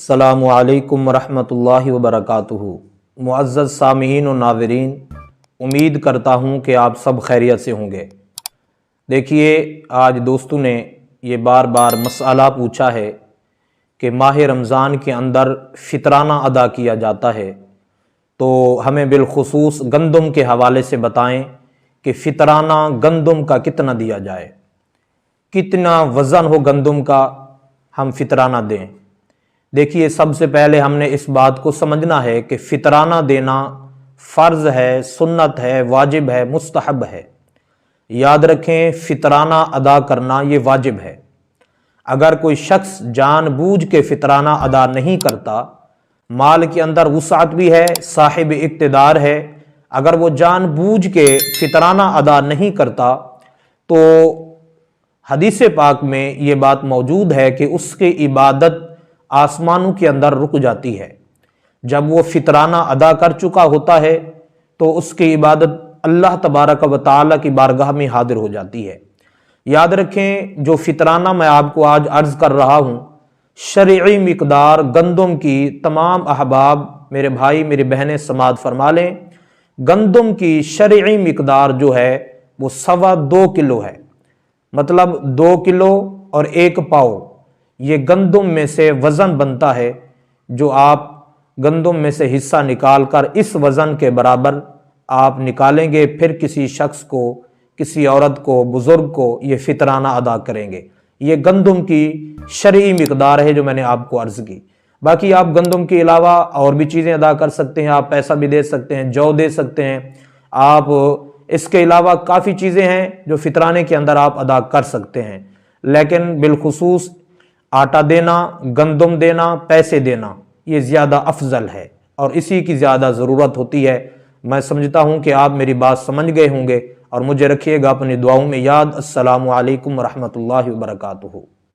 अस्सलामु अलैकुम वरहमतुल्लाहि वबरकातुहू। मुअज़्ज़ज़ सामीईन व नाज़रीन, उम्मीद करता हूँ कि आप सब खैरियत से होंगे। देखिए, आज दोस्तों ने ये बार बार मसला पूछा है कि माह रमज़ान के अंदर फ़ितराना अदा किया जाता है, तो हमें बिलखुसूस गंदम के हवाले से बताएं कि फ़ितराना गंदम का कितना दिया जाए, कितना वज़न हो गंदम का हम फ़ितराना दें। देखिए, सबसे पहले हमने इस बात को समझना है कि फ़ितराना देना फ़र्ज़ है, सुन्नत है, वाजिब है, मुस्तहब है। याद रखें, फ़ितराना अदा करना ये वाजिब है। अगर कोई शख्स जानबूझ के फ़ितराना अदा नहीं करता, माल के अंदर वुसाअत भी है, साहिब इक़्तिदार है, अगर वो जानबूझ के फ़ितराना अदा नहीं करता तो हदीस पाक में ये बात मौजूद है कि उसकी इबादत आसमानों के अंदर रुक जाती है। जब वो फ़ितराना अदा कर चुका होता है तो उसकी इबादत अल्लाह तबारक व तआला की बारगाह में हाजिर हो जाती है। याद रखें, जो फ़ितराना मैं आपको आज अर्ज़ कर रहा हूँ, शरई मिकदार गंदम की, तमाम अहबाब मेरे भाई मेरी बहनें समाअत फरमा लें, गंदम की शरई मिकदार जो है वो 2.25 किलो है। मतलब 2 किलो और 1 पाव ये गंदम में से वज़न बनता है। जो आप गंदम में से हिस्सा निकाल कर इस वज़न के बराबर आप निकालेंगे, फिर किसी शख्स को, किसी औरत को, बुज़ुर्ग को ये फ़ितराना अदा करेंगे। ये गंदम की शरई मिकदार है जो मैंने आपको अर्ज़ की। बाकी आप गंदम के अलावा और भी चीज़ें अदा कर सकते हैं। आप पैसा भी दे सकते हैं, जौ दे सकते हैं, आप इसके अलावा काफ़ी चीज़ें हैं जो फ़ितराने के अंदर आप अदा कर सकते हैं। लेकिन बिलखुसूस आटा देना, गंदम देना, पैसे देना, ये ज़्यादा अफजल है और इसी की ज़्यादा ज़रूरत होती है। मैं समझता हूँ कि आप मेरी बात समझ गए होंगे और मुझे रखिएगा अपनी दुआओं में याद। अस्सलामु अलैकुम वरहमतुल्लाहि वबरकातुहू।